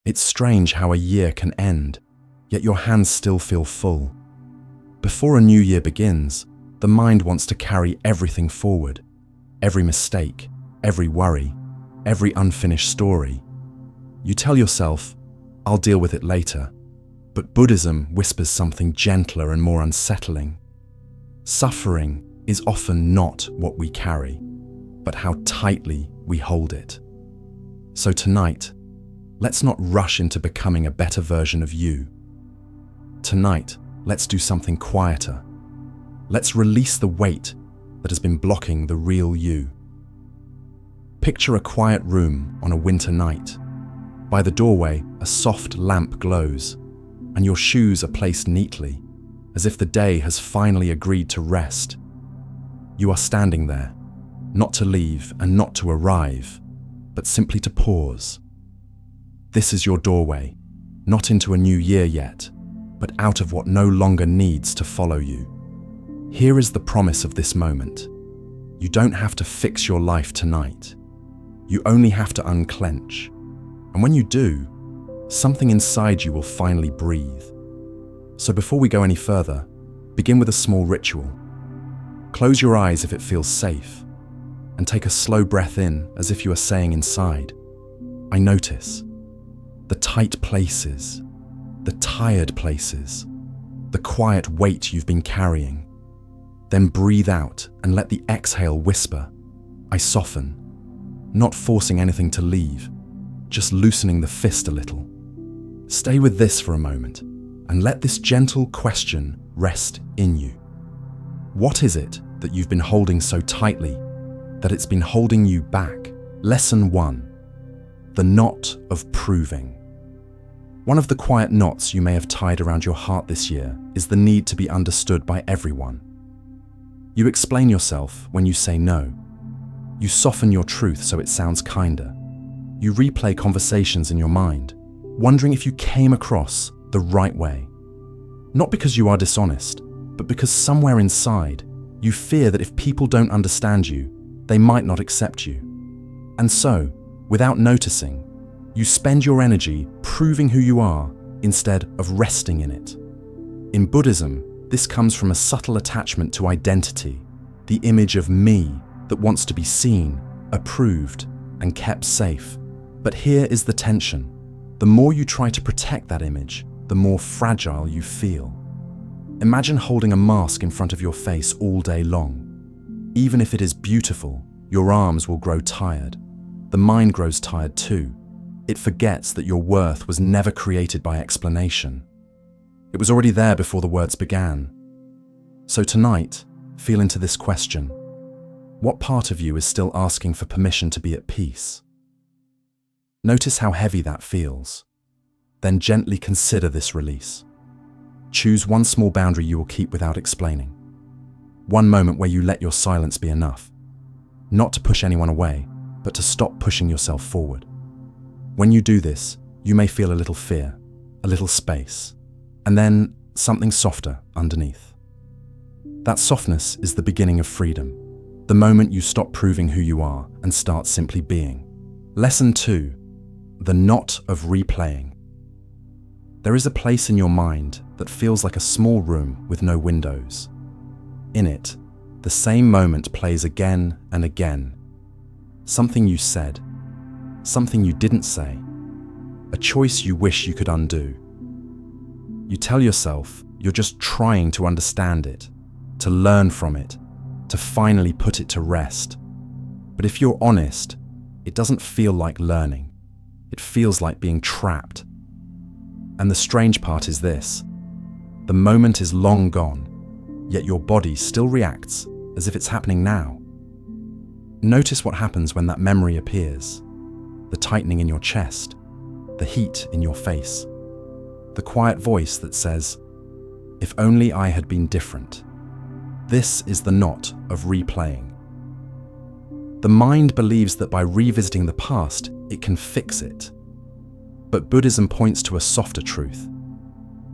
It's strange how a year can end, yet your hands still feel full. Before a new year begins, the mind wants to carry everything forward. Every mistake, every worry, every unfinished story. You tell yourself, I'll deal with it later. But Buddhism whispers something gentler and more unsettling. Suffering is often not what we carry, but how tightly we hold it. So tonight, let's not rush into becoming a better version of you. Tonight, let's do something quieter. Let's release the weight that has been blocking the real you. Picture a quiet room on a winter night. By the doorway, a soft lamp glows, and your shoes are placed neatly, as if the day has finally agreed to rest. You are standing there, not to leave and not to arrive, but simply to pause. This is your doorway, not into a new year yet, but out of what no longer needs to follow you. Here is the promise of this moment. You don't have to fix your life tonight. You only have to unclench. And when you do, something inside you will finally breathe. So before we go any further, begin with a small ritual. Close your eyes if it feels safe, and take a slow breath in as if you are saying inside, I notice the tight places, the tired places, the quiet weight you've been carrying. Then breathe out and let the exhale whisper, I soften, not forcing anything to leave, just loosening the fist a little. Stay with this for a moment and let this gentle question rest in you. What is it that you've been holding so tightly that it's been holding you back? Lesson 1. The knot of proving. One of the quiet knots you may have tied around your heart this year is the need to be understood by everyone. You explain yourself when you say no. You soften your truth so it sounds kinder. You replay conversations in your mind, wondering if you came across the right way. Not because you are dishonest, but because somewhere inside, you fear that if people don't understand you, they might not accept you. And so, without noticing, you spend your energy proving who you are instead of resting in it. In Buddhism, this comes from a subtle attachment to identity, the image of me that wants to be seen, approved, and kept safe. But here is the tension. The more you try to protect that image, the more fragile you feel. Imagine holding a mask in front of your face all day long. Even if it is beautiful, your arms will grow tired. The mind grows tired too. It forgets that your worth was never created by explanation. It was already there before the words began. So tonight, feel into this question. What part of you is still asking for permission to be at peace? Notice how heavy that feels. Then gently consider this release. Choose one small boundary you will keep without explaining. One moment where you let your silence be enough. Not to push anyone away, but to stop pushing yourself forward. When you do this, you may feel a little fear, a little space, and then something softer underneath. That softness is the beginning of freedom, the moment you stop proving who you are and start simply being. Lesson 2. The knot of replaying. There is a place in your mind that feels like a small room with no windows. In it, the same moment plays again and again. Something you said, something you didn't say, a choice you wish you could undo. You tell yourself you're just trying to understand it, to learn from it, to finally put it to rest. But if you're honest, it doesn't feel like learning. It feels like being trapped. And the strange part is this. The moment is long gone, yet your body still reacts as if it's happening now. Notice what happens when that memory appears. The tightening in your chest, the heat in your face, the quiet voice that says, if only I had been different. This is the knot of replaying. The mind believes that by revisiting the past, it can fix it. But Buddhism points to a softer truth.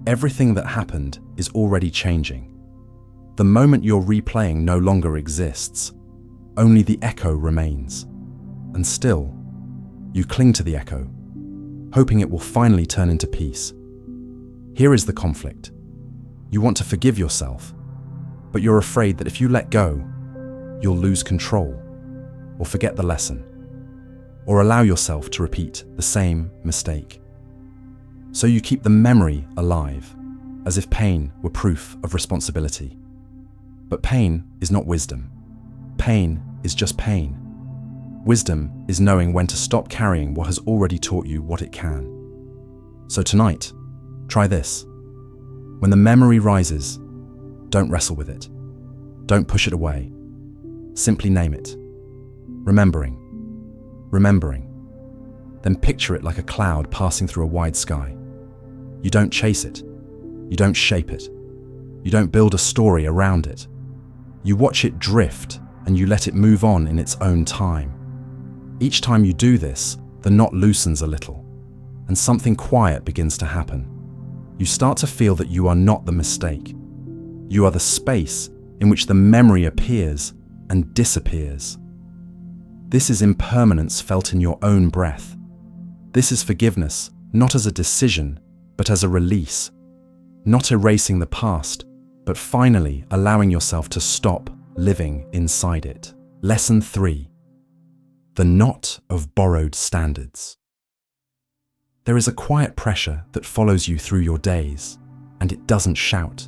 Everything that happened is already changing. The moment you're replaying no longer exists. Only the echo remains. And still, you cling to the echo, hoping it will finally turn into peace. Here is the conflict. You want to forgive yourself, but you're afraid that if you let go, you'll lose control, or forget the lesson, or allow yourself to repeat the same mistake. So you keep the memory alive, as if pain were proof of responsibility. But pain is not wisdom. Pain is just pain. Wisdom is knowing when to stop carrying what has already taught you what it can. So tonight, try this. When the memory rises, don't wrestle with it. Don't push it away. Simply name it. Remembering. Then picture it like a cloud passing through a wide sky. You don't chase it. You don't shape it. You don't build a story around it. You watch it drift and you let it move on in its own time. Each time you do this, the knot loosens a little, and something quiet begins to happen. You start to feel that you are not the mistake. You are the space in which the memory appears and disappears. This is impermanence felt in your own breath. This is forgiveness, not as a decision, but as a release. Not erasing the past, but finally allowing yourself to stop living inside it. Lesson 3. The knot of borrowed standards. There is a quiet pressure that follows you through your days, and it doesn't shout.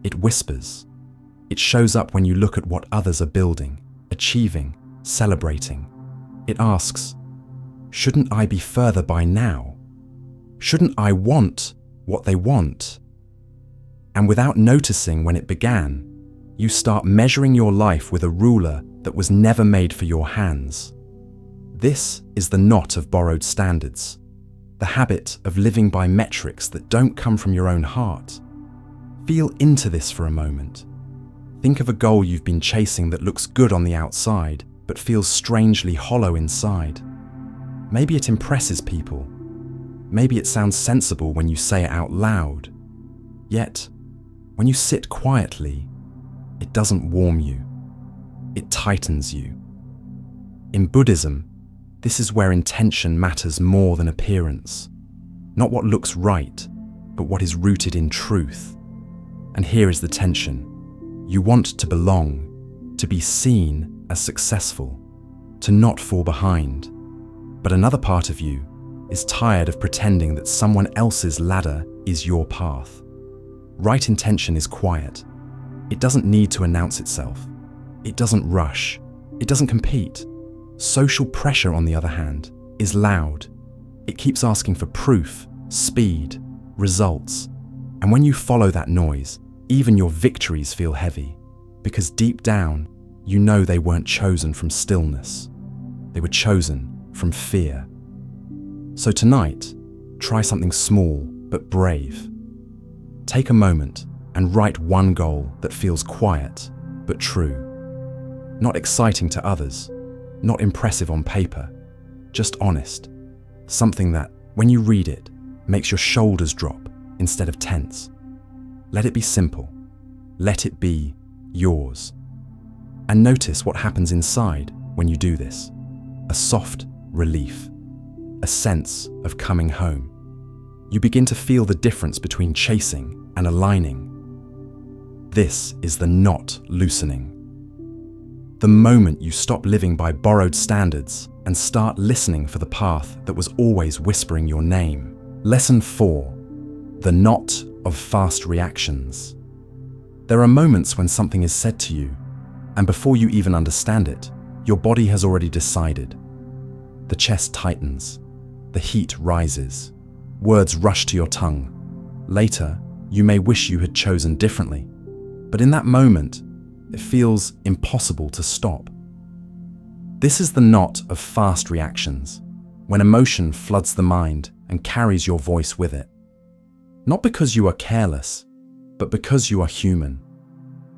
It whispers. It shows up when you look at what others are building, achieving, celebrating. It asks, shouldn't I be further by now? Shouldn't I want what they want? And without noticing when it began, you start measuring your life with a ruler that was never made for your hands. This is the knot of borrowed standards, the habit of living by metrics that don't come from your own heart. Feel into this for a moment. Think of a goal you've been chasing that looks good on the outside, but feels strangely hollow inside. Maybe it impresses people. Maybe it sounds sensible when you say it out loud. Yet, when you sit quietly, it doesn't warm you. It tightens you. In Buddhism, this is where intention matters more than appearance. Not what looks right, but what is rooted in truth. And here is the tension. You want to belong, to be seen as successful, to not fall behind. But another part of you is tired of pretending that someone else's ladder is your path. Right intention is quiet. It doesn't need to announce itself. It doesn't rush. It doesn't compete. Social pressure, on the other hand, is loud. It keeps asking for proof, speed, results. And when you follow that noise, even your victories feel heavy, because deep down, you know they weren't chosen from stillness. They were chosen from fear. So tonight, try something small but brave. Take a moment and write one goal that feels quiet but true. Not exciting to others, not impressive on paper, just honest. Something that, when you read it, makes your shoulders drop instead of tense. Let it be simple. Let it be yours. And notice what happens inside when you do this. A soft relief. A sense of coming home. You begin to feel the difference between chasing and aligning. This is the knot loosening. The moment you stop living by borrowed standards and start listening for the path that was always whispering your name. Lesson 4. The knot of fast reactions. There are moments when something is said to you, and before you even understand it, your body has already decided. The chest tightens. The heat rises. Words rush to your tongue. Later, you may wish you had chosen differently, but in that moment, it feels impossible to stop. This is the knot of fast reactions, when emotion floods the mind and carries your voice with it. Not because you are careless, but because you are human.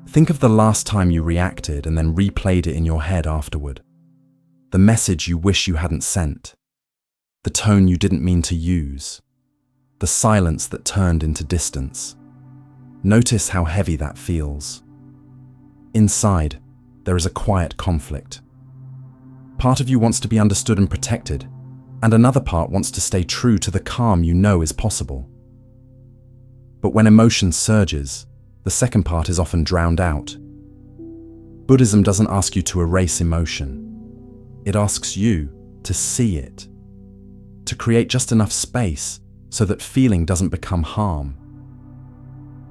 Think of the last time you reacted and then replayed it in your head afterward. The message you wish you hadn't sent. The tone you didn't mean to use. The silence that turned into distance. Notice how heavy that feels. Inside, there is a quiet conflict. Part of you wants to be understood and protected, and another part wants to stay true to the calm you know is possible. But when emotion surges, the second part is often drowned out. Buddhism doesn't ask you to erase emotion. It asks you to see it, to create just enough space so that feeling doesn't become harm.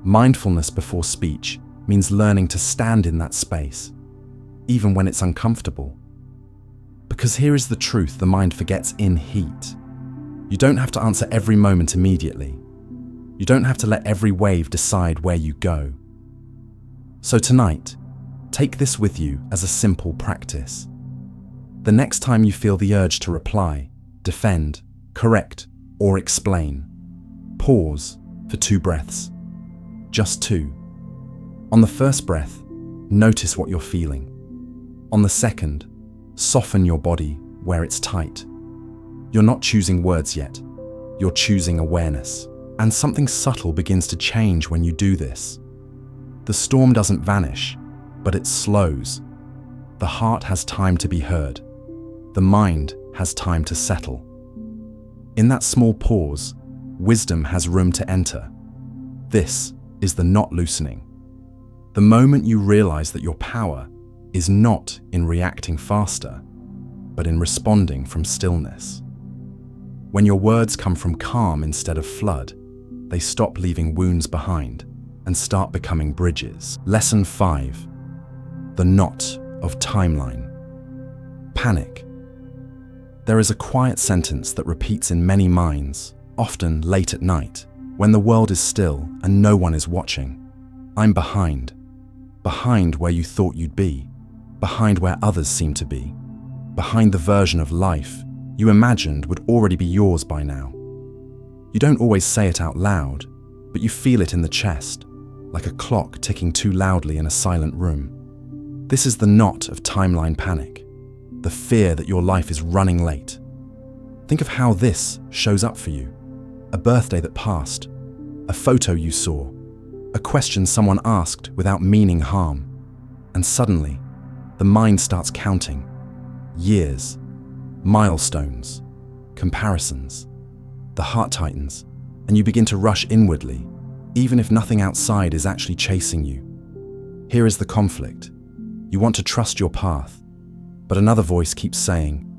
Mindfulness before speech means learning to stand in that space, even when it's uncomfortable. Because here is the truth the mind forgets in heat. You don't have to answer every moment immediately. You don't have to let every wave decide where you go. So tonight, take this with you as a simple practice. The next time you feel the urge to reply, defend, correct, or explain, pause for 2 breaths. Just 2. On the first breath, notice what you're feeling. On the second, soften your body where it's tight. You're not choosing words yet. You're choosing awareness. And something subtle begins to change when you do this. The storm doesn't vanish, but it slows. The heart has time to be heard. The mind has time to settle. In that small pause, wisdom has room to enter. This is the not loosening. The moment you realize that your power is not in reacting faster, but in responding from stillness. When your words come from calm instead of flood, they stop leaving wounds behind and start becoming bridges. Lesson 5. The knot of timeline. Panic. There is a quiet sentence that repeats in many minds, often late at night, when the world is still and no one is watching. I'm behind. Behind where you thought you'd be. Behind where others seem to be. Behind the version of life you imagined would already be yours by now. You don't always say it out loud, but you feel it in the chest, like a clock ticking too loudly in a silent room. This is the knot of timeline panic, the fear that your life is running late. Think of how this shows up for you. A birthday that passed, a photo you saw, a question someone asked without meaning harm, and suddenly, the mind starts counting. Years, milestones, comparisons. The heart tightens, and you begin to rush inwardly, even if nothing outside is actually chasing you. Here is the conflict. You want to trust your path, but another voice keeps saying,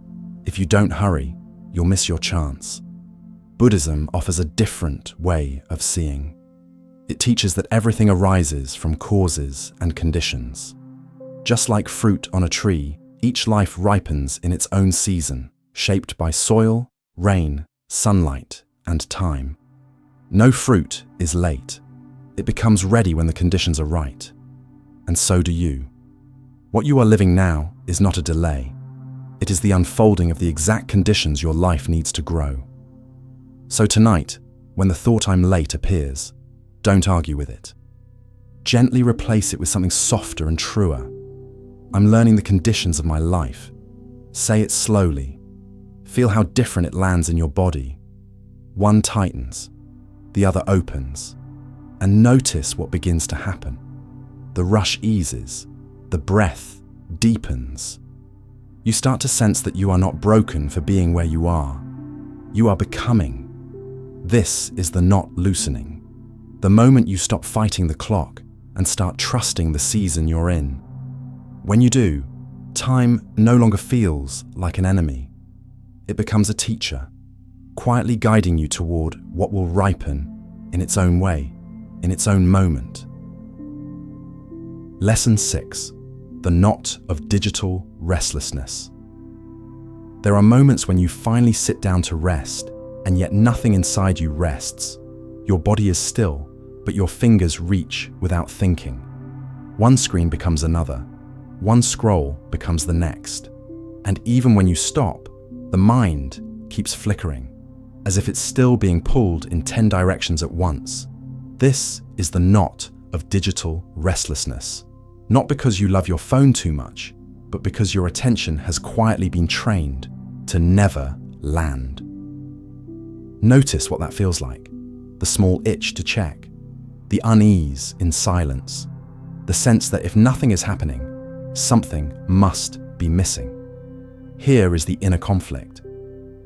if you don't hurry, you'll miss your chance. Buddhism offers a different way of seeing. It teaches that everything arises from causes and conditions. Just like fruit on a tree, each life ripens in its own season, shaped by soil, rain, sunlight, and time. No fruit is late. It becomes ready when the conditions are right. And so do you. What you are living now is not a delay. It is the unfolding of the exact conditions your life needs to grow. So tonight, when the thought I'm late appears, don't argue with it. Gently replace it with something softer and truer. I'm learning the conditions of my life. Say it slowly. Feel how different it lands in your body. One tightens, the other opens, and notice what begins to happen. The rush eases, the breath deepens. You start to sense that you are not broken for being where you are. You are becoming. This is the knot loosening. The moment you stop fighting the clock and start trusting the season you're in. When you do, time no longer feels like an enemy. It becomes a teacher, quietly guiding you toward what will ripen in its own way, in its own moment. Lesson 6. The knot of digital restlessness. There are moments when you finally sit down to rest, and yet nothing inside you rests. Your body is still, but your fingers reach without thinking. One screen becomes another. One scroll becomes the next. And even when you stop, the mind keeps flickering, as if it's still being pulled in 10 directions at once. This is the knot of digital restlessness. Not because you love your phone too much, but because your attention has quietly been trained to never land. Notice what that feels like. The small itch to check, the unease in silence, the sense that if nothing is happening, something must be missing. Here is the inner conflict.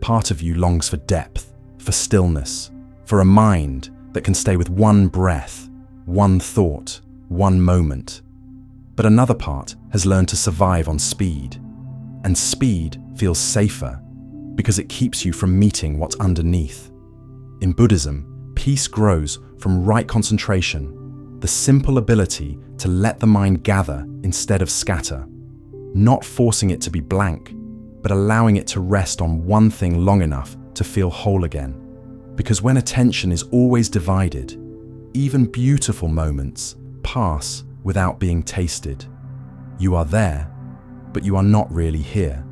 Part of you longs for depth, for stillness, for a mind that can stay with one breath, one thought, one moment. But another part has learned to survive on speed. And speed feels safer because it keeps you from meeting what's underneath. In Buddhism, peace grows from right concentration, the simple ability to let the mind gather instead of scatter, not forcing it to be blank, but allowing it to rest on one thing long enough to feel whole again. Because when attention is always divided, even beautiful moments pass without being tasted. You are there, but you are not really here.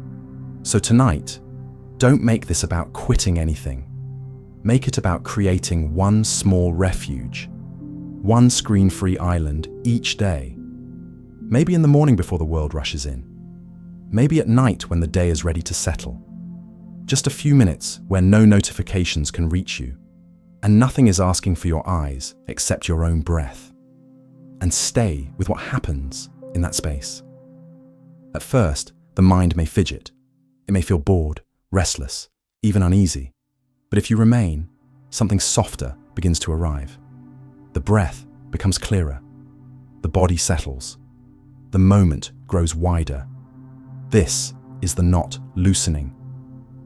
So tonight, don't make this about quitting anything. Make it about creating one small refuge, one screen-free island each day. Maybe in the morning before the world rushes in. Maybe at night when the day is ready to settle. Just a few minutes where no notifications can reach you, and nothing is asking for your eyes except your own breath. And stay with what happens in that space. At first, the mind may fidget. It may feel bored, restless, even uneasy. But if you remain, something softer begins to arrive. The breath becomes clearer. The body settles. The moment grows wider. This is the knot loosening.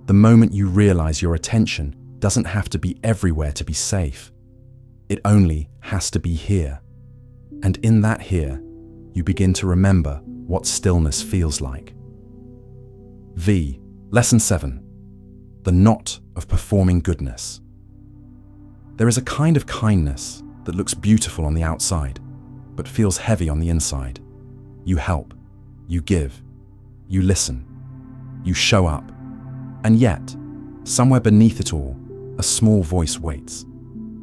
The moment you realize your attention doesn't have to be everywhere to be safe. It only has to be here. And in that here, you begin to remember what stillness feels like. Lesson 7. The knot of performing goodness. There is a kind of kindness that looks beautiful on the outside, but feels heavy on the inside. You help, you give, you listen, you show up, and yet, somewhere beneath it all, a small voice waits.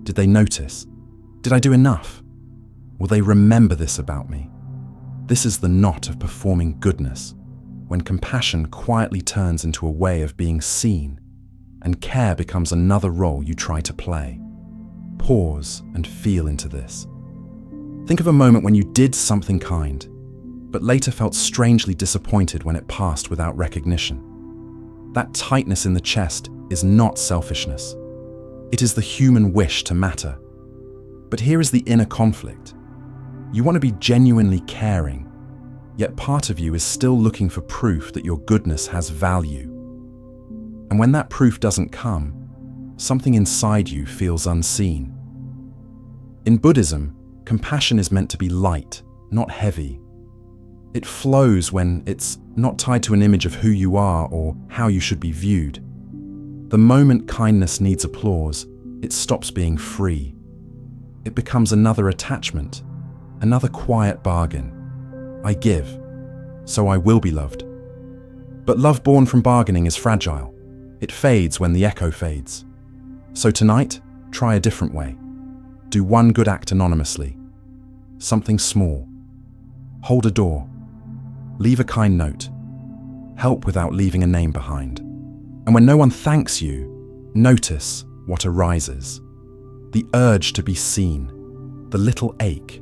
Did they notice? Did I do enough? Will they remember this about me? This is the knot of performing goodness, when compassion quietly turns into a way of being seen, and care becomes another role you try to play. Pause and feel into this. Think of a moment when you did something kind, but later felt strangely disappointed when it passed without recognition. That tightness in the chest is not selfishness. It is the human wish to matter. But here is the inner conflict. You want to be genuinely caring, yet part of you is still looking for proof that your goodness has value. And when that proof doesn't come, something inside you feels unseen. In Buddhism, compassion is meant to be light, not heavy. It flows when it's not tied to an image of who you are or how you should be viewed. The moment kindness needs applause, it stops being free. It becomes another attachment, another quiet bargain. I give, so I will be loved. But love born from bargaining is fragile. It fades when the echo fades. So tonight, try a different way. Do one good act anonymously. Something small. Hold a door. Leave a kind note. Help without leaving a name behind. And when no one thanks you, notice what arises. The urge to be seen. The little ache.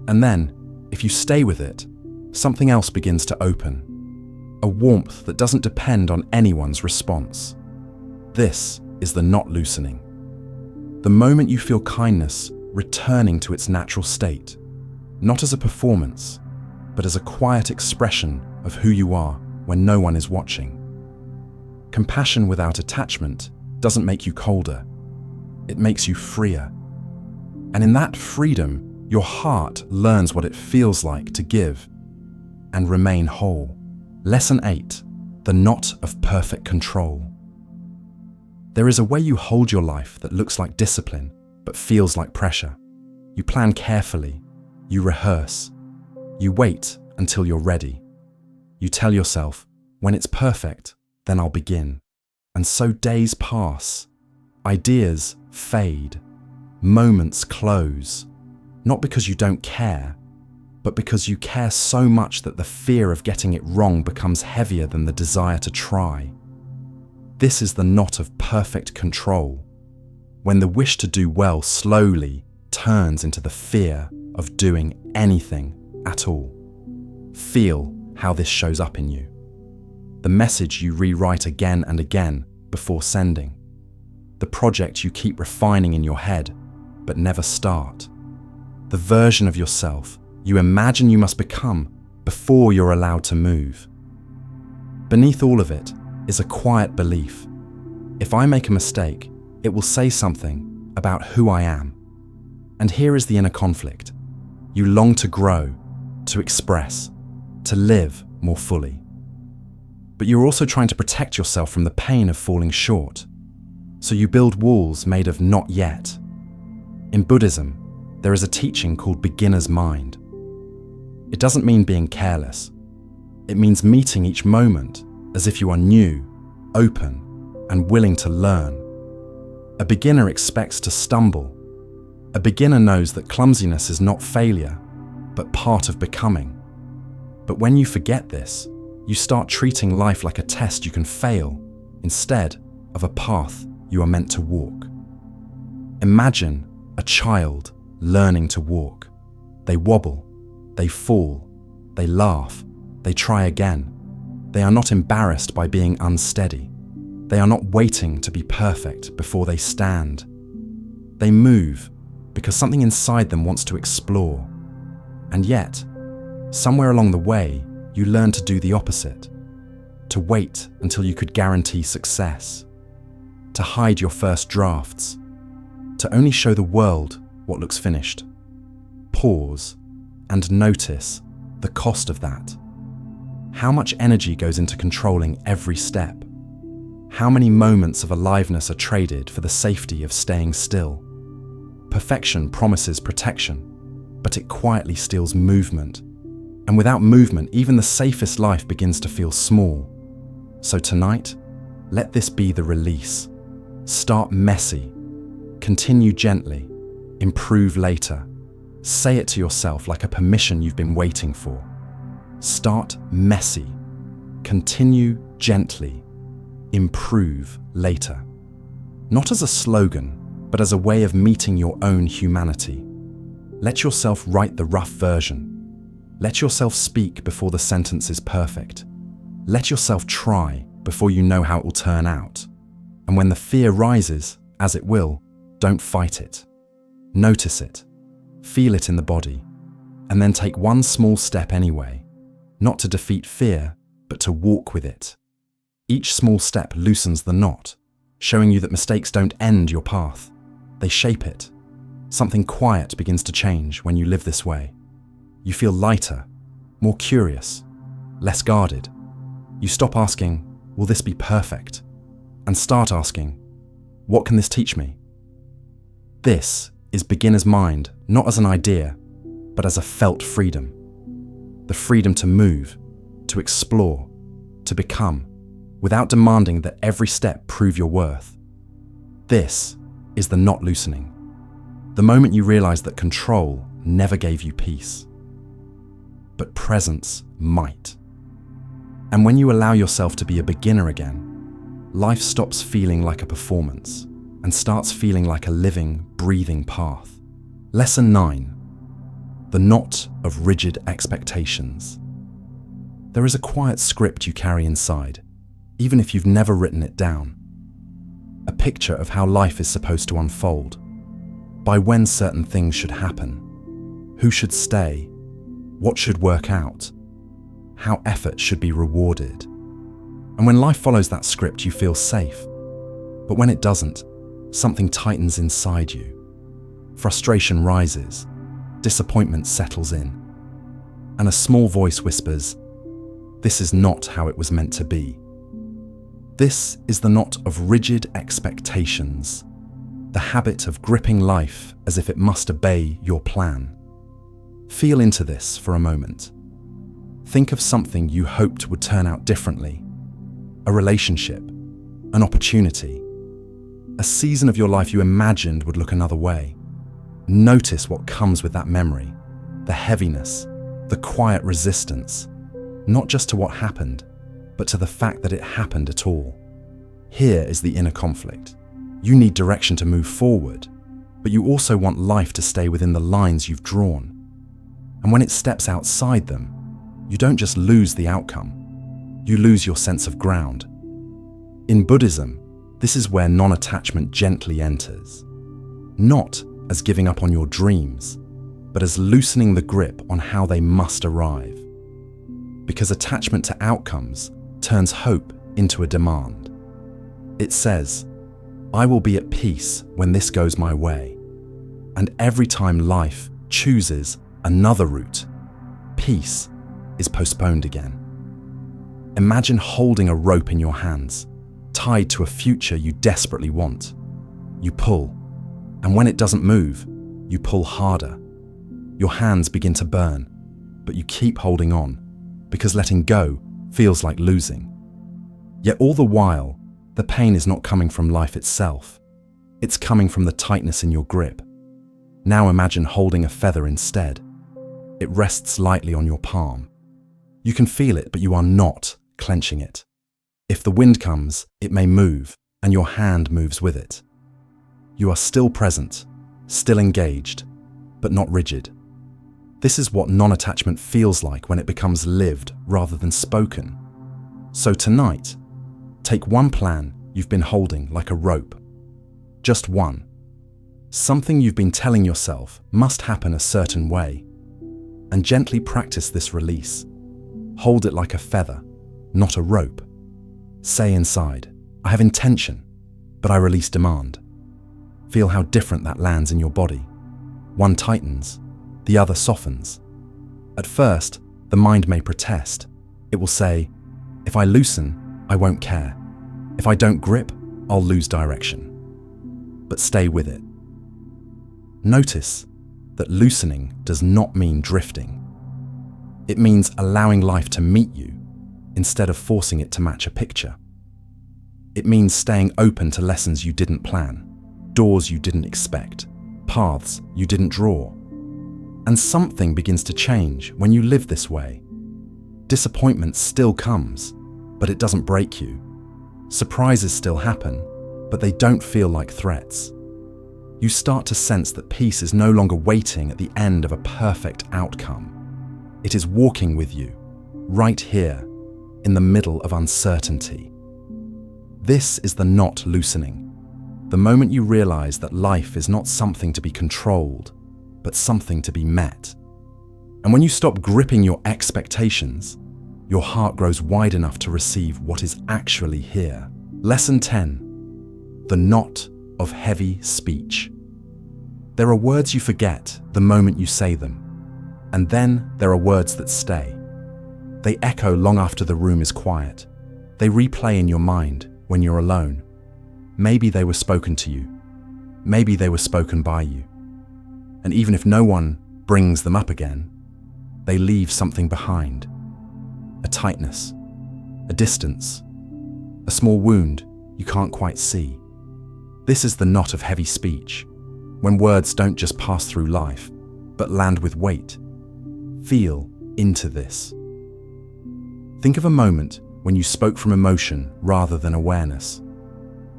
And then, if you stay with it, something else begins to open. A warmth that doesn't depend on anyone's response. This is the knot loosening. The moment you feel kindness returning to its natural state, not as a performance, but as a quiet expression of who you are when no one is watching. Compassion without attachment doesn't make you colder. It makes you freer. And in that freedom, your heart learns what it feels like to give and remain whole. Lesson 8. The knot of perfect control. There is a way you hold your life that looks like discipline, but feels like pressure. You plan carefully. You rehearse. You wait until you're ready. You tell yourself, when it's perfect, then I'll begin. And so days pass. Ideas fade. Moments close. Not because you don't care, but because you care so much that the fear of getting it wrong becomes heavier than the desire to try. This is the knot of perfect control, when the wish to do well slowly turns into the fear of doing anything at all. Feel how this shows up in you. The message you rewrite again and again before sending. The project you keep refining in your head, but never start. The version of yourself you imagine you must become before you're allowed to move. Beneath all of it is a quiet belief. If I make a mistake, it will say something about who I am. And here is the inner conflict. You long to grow, to express, to live more fully. But you're also trying to protect yourself from the pain of falling short. So you build walls made of not yet. In Buddhism, there is a teaching called beginner's mind. It doesn't mean being careless. It means meeting each moment as if you are new, open, and willing to learn. A beginner expects to stumble. A beginner knows that clumsiness is not failure, but part of becoming. But when you forget this, you start treating life like a test you can fail instead of a path you are meant to walk. Imagine a child learning to walk. They wobble, they fall, they laugh, they try again. They are not embarrassed by being unsteady. They are not waiting to be perfect before they stand. They move because something inside them wants to explore. And yet, somewhere along the way, you learn to do the opposite. To wait until you could guarantee success. To hide your first drafts. To only show the world what looks finished. Pause and notice the cost of that. How much energy goes into controlling every step? How many moments of aliveness are traded for the safety of staying still? Perfection promises protection, but it quietly steals movement. And without movement, even the safest life begins to feel small. So tonight, let this be the release. Start messy. Continue gently. Improve later. Say it to yourself like a permission you've been waiting for. Start messy. Continue gently. Improve later. Not as a slogan, but as a way of meeting your own humanity. Let yourself write the rough version. Let yourself speak before the sentence is perfect. Let yourself try before you know how it will turn out. And when the fear rises, as it will, don't fight it. Notice it. Feel it in the body. And then take one small step anyway. Not to defeat fear, but to walk with it. Each small step loosens the knot, showing you that mistakes don't end your path. They shape it. Something quiet begins to change when you live this way. You feel lighter, more curious, less guarded. You stop asking, will this be perfect? And start asking, what can this teach me? This is beginner's mind, not as an idea, but as a felt freedom. The freedom to move, to explore, to become, without demanding that every step prove your worth. This is the knot loosening. The moment you realize that control never gave you peace, but presence might. And when you allow yourself to be a beginner again, life stops feeling like a performance and starts feeling like a living, breathing path. Lesson 9. The knot of rigid expectations. There is a quiet script you carry inside, even if you've never written it down. A picture of how life is supposed to unfold, by when certain things should happen, who should stay, what should work out, how effort should be rewarded. And when life follows that script, you feel safe. But when it doesn't, something tightens inside you. Frustration rises, disappointment settles in, and a small voice whispers, "This is not how it was meant to be." This is the knot of rigid expectations, the habit of gripping life as if it must obey your plan. Feel into this for a moment. Think of something you hoped would turn out differently. A relationship, an opportunity, a season of your life you imagined would look another way. Notice what comes with that memory, the heaviness, the quiet resistance, not just to what happened, but to the fact that it happened at all. Here is the inner conflict. You need direction to move forward, but you also want life to stay within the lines you've drawn. And when it steps outside them, you don't just lose the outcome, you lose your sense of ground. In Buddhism, This is where non-attachment gently enters. Not as giving up on your dreams, but as loosening the grip on how they must arrive. Because attachment to outcomes turns hope into a demand. It says, I will be at peace when this goes my way. And every time life chooses another route, peace is postponed again. Imagine holding a rope in your hands, tied to a future you desperately want. You pull, and when it doesn't move, you pull harder. Your hands begin to burn, but you keep holding on, because letting go feels like losing. Yet all the while, the pain is not coming from life itself. It's coming from the tightness in your grip. Now imagine holding a feather instead. It rests lightly on your palm. You can feel it, but you are not clenching it. If the wind comes, it may move, and your hand moves with it. You are still present, still engaged, but not rigid. This is what non-attachment feels like when it becomes lived rather than spoken. So tonight, take one plan you've been holding like a rope. Just one. Something you've been telling yourself must happen a certain way. And gently practice this release. Hold it like a feather, not a rope. Say inside, I have intention, but I release demand. Feel how different that lands in your body. One tightens, the other softens. At first, the mind may protest. It will say, if I loosen, I won't care. If I don't grip, I'll lose direction. But stay with it. Notice that loosening does not mean drifting. It means allowing life to meet you instead of forcing it to match a picture. It means staying open to lessons you didn't plan, doors you didn't expect, paths you didn't draw. And something begins to change when you live this way. Disappointment still comes, but it doesn't break you. Surprises still happen, but they don't feel like threats. You start to sense that peace is no longer waiting at the end of a perfect outcome. It is walking with you, right here, in the middle of uncertainty. This is the not loosening, the moment you realize that life is not something to be controlled, but something to be met. And when you stop gripping your expectations, your heart grows wide enough to receive what is actually here. Lesson 10. The knot of heavy speech. There are words you forget the moment you say them, and then there are words that stay. They echo long after the room is quiet. They replay in your mind when you're alone. Maybe they were spoken to you. Maybe they were spoken by you. And even if no one brings them up again, they leave something behind. A tightness, a distance, a small wound you can't quite see. This is the knot of heavy speech, when words don't just pass through life, but land with weight. Feel into this. Think of a moment when you spoke from emotion rather than awareness.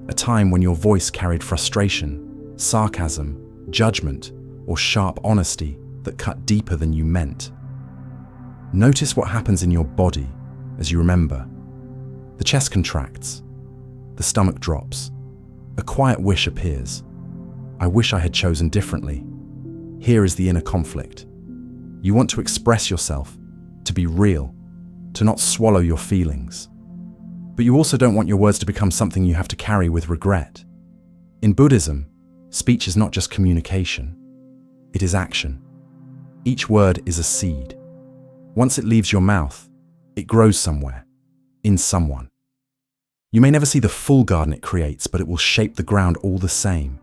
A time when your voice carried frustration, sarcasm, judgment, or sharp honesty that cut deeper than you meant. Notice what happens in your body as you remember. The chest contracts, the stomach drops, a quiet wish appears. I wish I had chosen differently. Here is the inner conflict. You want to express yourself, to be real, to not swallow your feelings. But you also don't want your words to become something you have to carry with regret. In Buddhism, speech is not just communication, it is action. Each word is a seed. Once it leaves your mouth, it grows somewhere, in someone. You may never see the full garden it creates, but it will shape the ground all the same.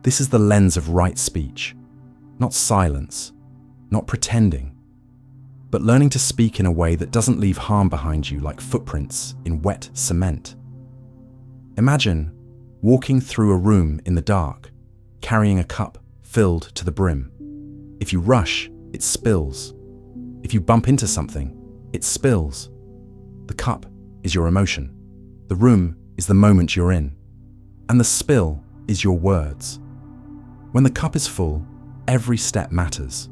This is the lens of right speech, not silence, not pretending, but learning to speak in a way that doesn't leave harm behind you like footprints in wet cement. Imagine walking through a room in the dark, carrying a cup filled to the brim. If you rush, it spills. If you bump into something, it spills. The cup is your emotion. The room is the moment you're in. And the spill is your words. When the cup is full, every step matters.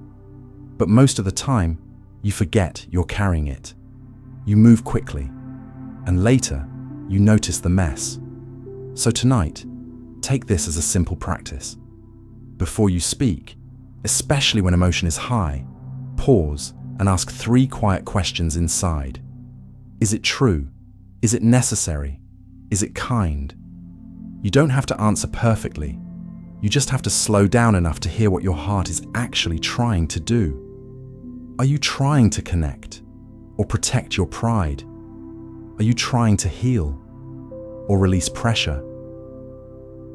But most of the time, you forget you're carrying it. You move quickly, and later, you notice the mess. So tonight, take this as a simple practice. Before you speak, especially when emotion is high, pause and ask 3 quiet questions inside. Is it true? Is it necessary? Is it kind? You don't have to answer perfectly. You just have to slow down enough to hear what your heart is actually trying to do. Are you trying to connect or protect your pride? Are you trying to heal or release pressure?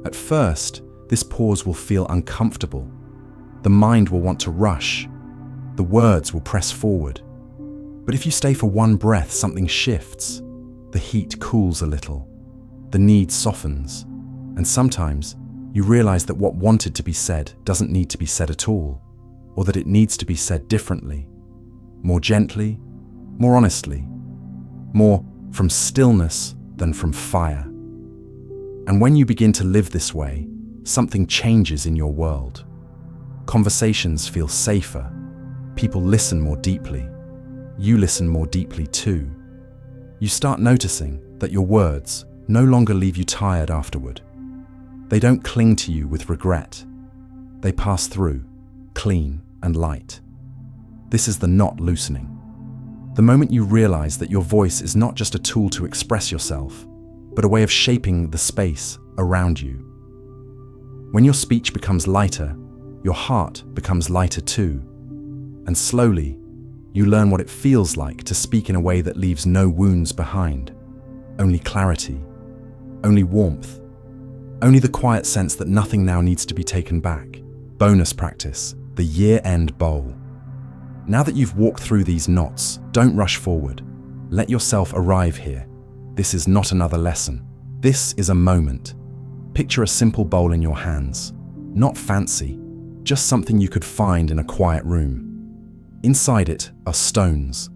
At first, this pause will feel uncomfortable. The mind will want to rush. The words will press forward. But if you stay for 1 breath, something shifts. The heat cools a little. The need softens. And sometimes, you realize that what wanted to be said doesn't need to be said at all, or that it needs to be said differently, more gently, more honestly, more from stillness than from fire. And when you begin to live this way, something changes in your world. Conversations feel safer. People listen more deeply. You listen more deeply too. You start noticing that your words no longer leave you tired afterward. They don't cling to you with regret. They pass through, clean and light. This is the knot loosening. The moment you realize that your voice is not just a tool to express yourself, but a way of shaping the space around you. When your speech becomes lighter, your heart becomes lighter too. And slowly, you learn what it feels like to speak in a way that leaves no wounds behind. Only clarity, only warmth, only the quiet sense that nothing now needs to be taken back. Bonus practice, the year-end bowl. Now that you've walked through these knots, don't rush forward. Let yourself arrive here. This is not another lesson. This is a moment. Picture a simple bowl in your hands. Not fancy, just something you could find in a quiet room. Inside it are stones.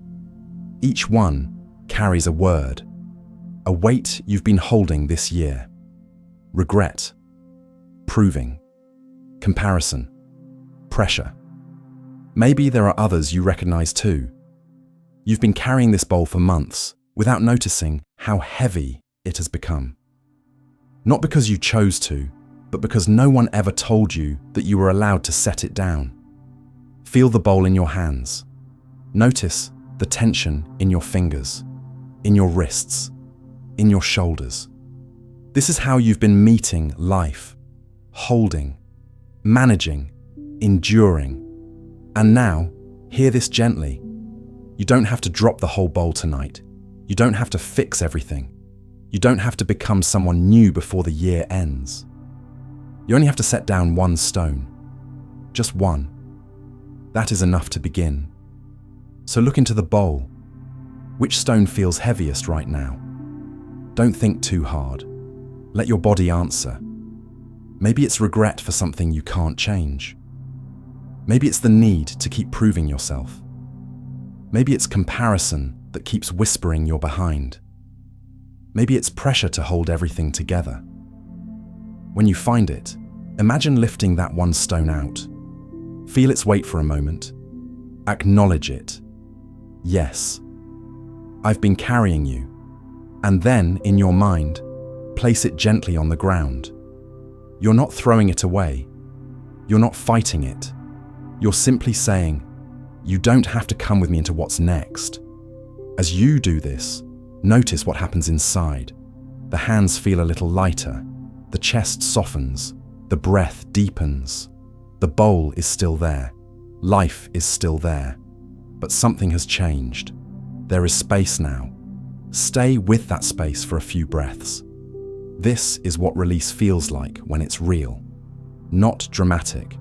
Each one carries a word, a weight you've been holding this year. Regret, proving, comparison, pressure. Maybe there are others you recognize too. You've been carrying this bowl for months without noticing how heavy it has become. Not because you chose to, but because no one ever told you that you were allowed to set it down. Feel the bowl in your hands. Notice the tension in your fingers, in your wrists, in your shoulders. This is how you've been meeting life, holding, managing, enduring. And now, hear this gently. You don't have to drop the whole bowl tonight. You don't have to fix everything. You don't have to become someone new before the year ends. You only have to set down 1 stone. Just 1. That is enough to begin. So look into the bowl. Which stone feels heaviest right now? Don't think too hard. Let your body answer. Maybe it's regret for something you can't change. Maybe it's the need to keep proving yourself. Maybe it's comparison that keeps whispering you're behind. Maybe it's pressure to hold everything together. When you find it, imagine lifting that 1 stone out. Feel its weight for a moment. Acknowledge it. Yes, I've been carrying you. And then, in your mind, place it gently on the ground. You're not throwing it away. You're not fighting it. You're simply saying, you don't have to come with me into what's next. As you do this, notice what happens inside. The hands feel a little lighter. The chest softens. The breath deepens. The bowl is still there. Life is still there. But something has changed. There is space now. Stay with that space for a few breaths. This is what release feels like when it's real. Not dramatic,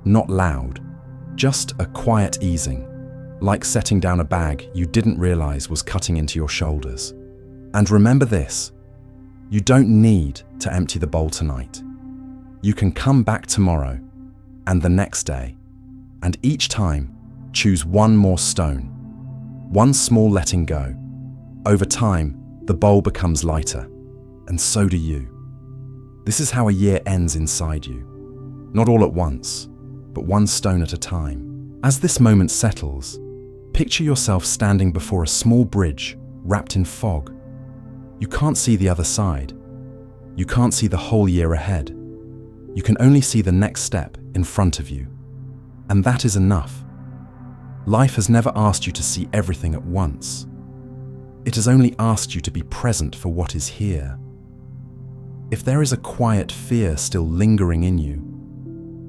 not loud, just a quiet easing, like setting down a bag you didn't realize was cutting into your shoulders. And remember this, you don't need to empty the bowl tonight. You can come back tomorrow and the next day, and each time choose 1 more stone, 1 small letting go. Over time, the bowl becomes lighter, and so do you. This is how a year ends inside you. Not all at once, but 1 stone at a time. As this moment settles, picture yourself standing before a small bridge wrapped in fog. You can't see the other side, You can't see the whole year ahead. You can only see the next step in front of you. And that is enough. Life has never asked you to see everything at once. It has only asked you to be present for what is here. If there is a quiet fear still lingering in you,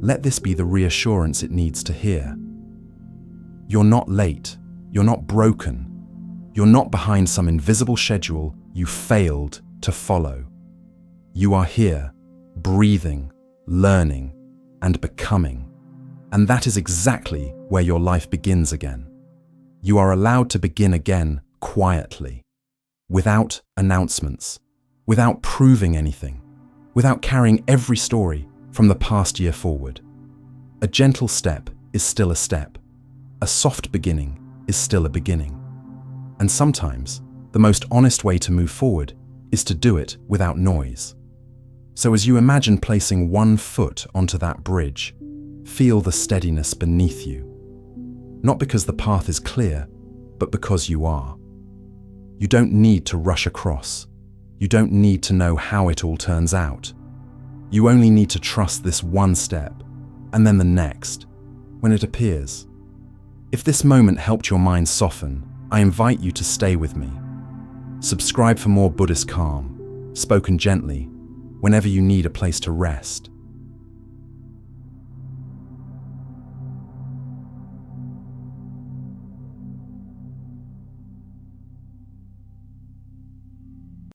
let this be the reassurance it needs to hear. You're not late. You're not broken. You're not behind some invisible schedule you failed to follow. You are here, breathing, learning, and becoming. And that is exactly where your life begins again. You are allowed to begin again quietly, without announcements, without proving anything, without carrying every story from the past year forward. A gentle step is still a step. A soft beginning is still a beginning. And sometimes, the most honest way to move forward is to do it without noise. So as you imagine placing one foot onto that bridge, feel the steadiness beneath you. Not because the path is clear, but because you are. You don't need to rush across. You don't need to know how it all turns out. You only need to trust this one step, and then the next, when it appears. If this moment helped your mind soften, I invite you to stay with me. Subscribe for more Buddhist calm, spoken gently, whenever you need a place to rest.